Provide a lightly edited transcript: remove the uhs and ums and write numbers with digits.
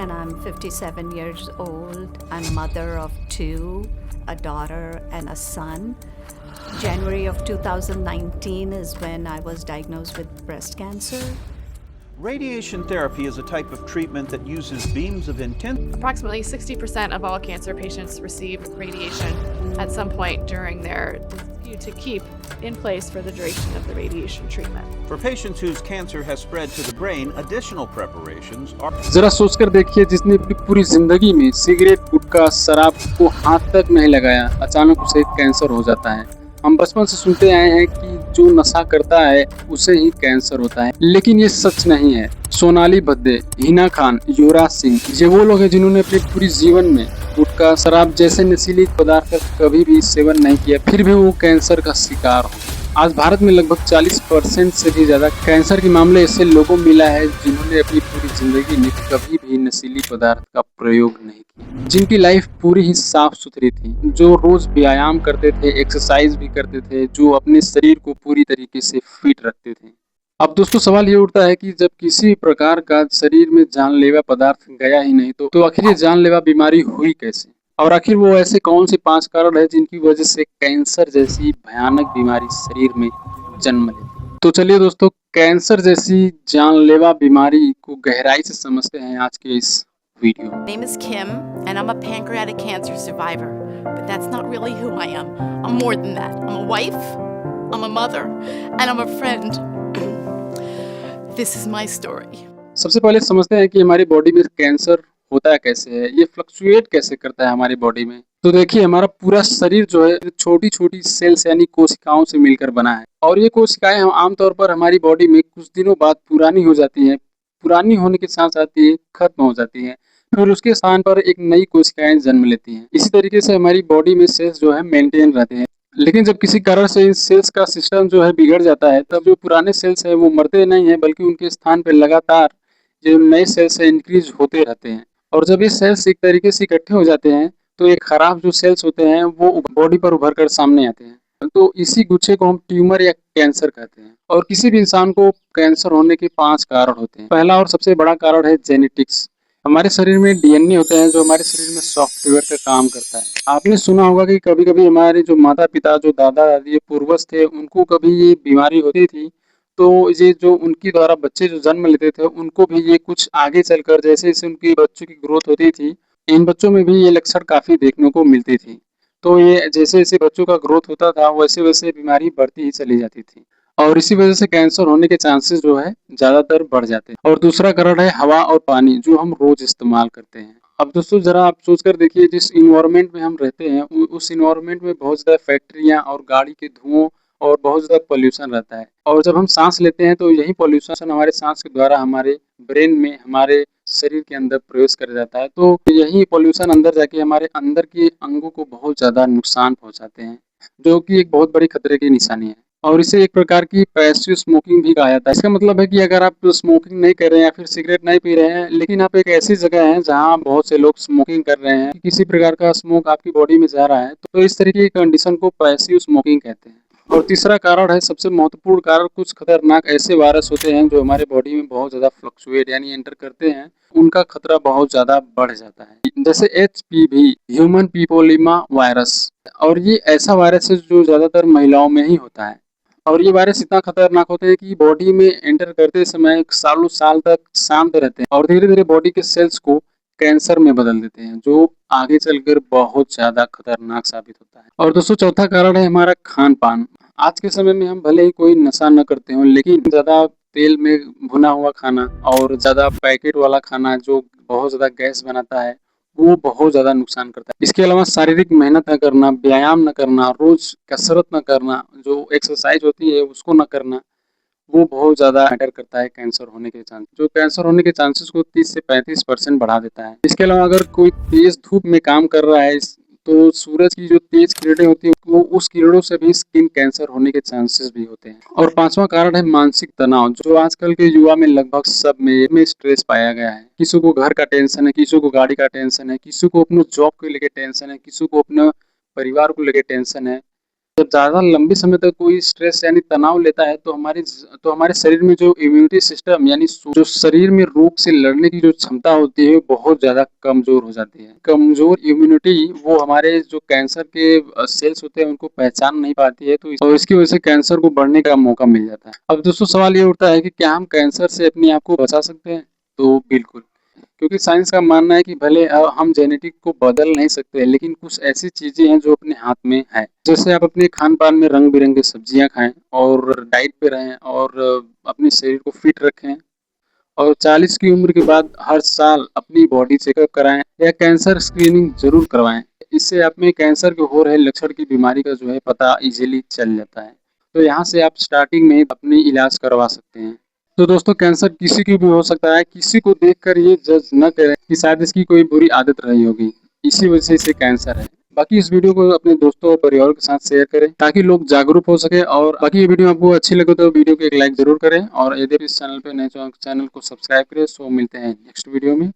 and I'm 57 years old. I'm mother of two, a daughter and a son. January of 2019 is when I was diagnosed with breast cancer. Radiation therapy is a type of treatment that uses beams of intense. Approximately 60% of all cancer patients receive radiation at some point during their disease to keep in place for the duration of the radiation treatment. For patients whose cancer has spread to the brain, additional preparations are. जरा सोचकर देखिए, जिसने अपनी पूरी जिंदगी में cigarette, गुटखा, शराब को हाथ तक नहीं लगाया, अचानक उसे कैंसर हो जाता है। हम बचपन से सुनते आए हैं कि जो नशा करता है उसे ही कैंसर होता है, लेकिन ये सच नहीं है। सोनाली बद्दे, हिना खान, युवराज सिंह, ये वो लोग हैं जिन्होंने अपने पूरी जीवन में गुटखा, शराब जैसे नशीली पदार्थ का कभी भी सेवन नहीं किया, फिर भी वो कैंसर का शिकार हो। आज भारत में लगभग 40% से भी ज्यादा कैंसर के मामले ऐसे लोगों में मिला है जिन्होंने अपनी पूरी जिंदगी में कभी भी नशीली पदार्थ का प्रयोग नहीं किया, जिनकी लाइफ पूरी ही साफ सुथरी थी, जो रोज व्यायाम करते थे, एक्सरसाइज भी करते थे, जो अपने शरीर को पूरी तरीके से फिट रखते थे। अब दोस्तों सवाल ये उठता है कि जब किसी प्रकार का शरीर में जानलेवा पदार्थ गया ही नहीं तो आखिर ये जानलेवा बीमारी हुई कैसे, और आखिर वो ऐसे कौन से 5 कारण है जिनकी वजह से कैंसर जैसी भयानक बीमारी शरीर में जन्म लेती। तो चलिए दोस्तों, कैंसर जैसी जानलेवा बीमारी को गहराई से समझते हैं आज के इस वीडियो में। My name is Kim and I'm a pancreatic cancer survivor, but that's not really who I am. I'm more than that. I'm a wife, I'm a mother, and I'm a friend. This is my story. सबसे पहले समझते हैं कि हमारी body में cancer होता है कैसे है, ये फ्लक्चुएट कैसे करता है हमारी बॉडी में। तो देखिए, हमारा पूरा शरीर जो है छोटी छोटी सेल्स यानी कोशिकाओं से मिलकर बना है, और ये कोशिकाएं हम आमतौर पर हमारी बॉडी में कुछ दिनों बाद पुरानी हो जाती हैं। पुरानी होने के साथ साथ ये खत्म हो जाती हैं, फिर उसके स्थान पर एक नई कोशिकाएं जन्म लेती हैं। इसी तरीके से हमारी बॉडी में सेल्स जो है मेंटेन रहते हैं, लेकिन जब किसी कारण से इन सेल्स का सिस्टम जो है बिगड़ जाता है, तब जो पुराने सेल्स है वो मरते नहीं है, बल्कि उनके स्थान पर लगातार जो नए सेल्स है इंक्रीज होते रहते हैं। और जब ये सेल्स एक तरीके से इकट्ठे हो जाते हैं तो एक खराब जो सेल्स होते हैं वो बॉडी पर उभर कर सामने आते हैं। तो इसी गुच्छे को हम ट्यूमर या कैंसर कहते हैं। और किसी भी इंसान को कैंसर होने के 5 कारण होते हैं। पहला और सबसे बड़ा कारण है जेनेटिक्स। हमारे शरीर में डीएनए होते हैं जो हमारे शरीर में सॉफ्टवेयर का काम करता है। आपने सुना होगा कि कभी कभी हमारे जो माता पिता, जो दादा दादी पूर्वज थे, उनको कभी ये बीमारी होती थी, तो ये जो उनकी द्वारा बच्चे जो जन्म लेते थे उनको भी ये कुछ आगे चलकर जैसे जैसे उनकी बच्चों की ग्रोथ होती थी, इन बच्चों में भी ये लक्षण काफी देखने को मिलती थी। तो ये जैसे जैसे बच्चों का ग्रोथ होता था वैसे वैसे बीमारी बढ़ती ही चली जाती थी, और इसी वजह से कैंसर होने के चांसेस जो है ज्यादातर बढ़ जाते हैं। और दूसरा कारण है हवा और पानी, जो हम रोज इस्तेमाल करते हैं। अब दोस्तों जरा आप सोचकर देखिए, जिस इन्वायरमेंट में हम रहते हैं उस इन्वायरमेंट में बहुत ज्यादा फैक्ट्रियां और गाड़ी के धुओं और बहुत ज्यादा पोल्यूशन रहता है, और जब हम सांस लेते हैं तो यही पोल्यूशन हमारे सांस के द्वारा हमारे ब्रेन में, हमारे शरीर के अंदर प्रवेश कर जाता है। तो यही पोल्यूशन अंदर जाके हमारे अंदर के अंगों को बहुत ज्यादा नुकसान पहुंचाते हैं, जो कि एक बहुत बड़ी खतरे की निशानी है। और इसे एक प्रकार की पैसिव स्मोकिंग भी कहा जाता है। इसका मतलब है कि अगर आप स्मोकिंग नहीं कर रहे हैं या फिर सिगरेट नहीं पी रहे हैं, लेकिन आप एक ऐसी जगह हैं जहां बहुत से लोग स्मोकिंग कर रहे हैं, किसी प्रकार का स्मोक आपकी बॉडी में जा रहा है, तो इस तरीके की कंडीशन को पैसिव स्मोकिंग कहते हैं। और तीसरा कारण है, सबसे महत्वपूर्ण कारण, कुछ खतरनाक ऐसे वायरस होते हैं जो हमारे बॉडी में बहुत ज्यादा फ्लक्चुएट यानी एंटर करते हैं, उनका खतरा बहुत ज्यादा बढ़ जाता है। जैसे HPV, ह्यूमन पिपोलिमा वायरस, और ये ऐसा वायरस है जो ज्यादातर महिलाओं में ही होता है। और ये वायरस इतना खतरनाक होते हैं कि बॉडी में एंटर करते समय सालों साल तक शांत रहते हैं और धीरे धीरे बॉडी के सेल्स को कैंसर में बदल देते हैं, जो आगे चलकर बहुत ज्यादा खतरनाक साबित होता है। और दोस्तों चौथा कारण है हमारा खान पान। आज के समय में हम भले ही कोई नशा न करते हो, लेकिन ज्यादा तेल में भुना हुआ खाना और ज्यादा पैकेट वाला खाना जो बहुत ज्यादा गैस बनाता है, वो बहुत ज्यादा नुकसान करता है। इसके अलावा शारीरिक मेहनत न करना, व्यायाम न करना, रोज कसरत न करना, जो एक्सरसाइज होती है उसको न करना, वो बहुत ज्यादा मैटर करता है कैंसर होने के चांस, जो कैंसर होने के चांसेस को 30 से 35% बढ़ा देता है। इसके अलावा अगर कोई तेज धूप में काम कर रहा है तो सूरज की जो तेज किरणें होती है वो उस किरणों से भी स्किन कैंसर होने के चांसेस भी होते हैं। और 5वां कारण है मानसिक तनाव, जो आजकल के युवा में लगभग सब में स्ट्रेस पाया गया है। किसी को घर का टेंशन है, किसी को गाड़ी का टेंशन है, किसी को अपने जॉब को लेकर टेंशन है, किसी को अपने परिवार को लेकर टेंशन है। जब ज़्यादा लंबे समय तक कोई स्ट्रेस यानी तनाव लेता है तो हमारे शरीर में जो इम्यूनिटी सिस्टम यानी जो शरीर में रोग से लड़ने की जो क्षमता होती है बहुत ज़्यादा कमज़ोर हो जाती है। कमज़ोर इम्यूनिटी वो हमारे जो कैंसर के सेल्स होते हैं उनको पहचान नहीं पाती है, तो इसकी वजह से कैंसर को बढ़ने का मौका मिल जाता है। अब दोस्तों सवाल ये उठता है कि क्या हम कैंसर से अपने आप को बचा सकते हैं? तो बिल्कुल, क्योंकि साइंस का मानना है कि भले हम जेनेटिक को बदल नहीं सकते, लेकिन कुछ ऐसी चीज़ें हैं जो अपने हाथ में है। जैसे आप अपने खान-पान में रंग-बिरंगे सब्जियाँ खाएँ और डाइट पे रहें और अपने शरीर को फिट रखें और 40 की उम्र के बाद हर साल अपनी बॉडी चेकअप कराएँ या कैंसर स्क्रीनिंग ज़रूर करवाएँ। इससे आप में कैंसर के हो रहे लक्षण की बीमारी का जो है पता ईज़िली चल जाता है। तो यहाँ से आप स्टार्टिंग में ही अपनी इलाज करवा सकते हैं। तो दोस्तों कैंसर किसी की भी हो सकता है, किसी को देखकर ये जज न करें कि शायद इसकी कोई बुरी आदत रही होगी, इसी वजह से इसे कैंसर है। बाकी इस वीडियो को अपने दोस्तों और परिवार के साथ शेयर करें ताकि लोग जागरूक हो सके और बाकी ये वीडियो आपको अच्छी लगे तो वीडियो को एक लाइक जरूर करें और यदि इस चैनल पे नए चैनल को सब्सक्राइब करें। सो मिलते हैं नेक्स्ट वीडियो में।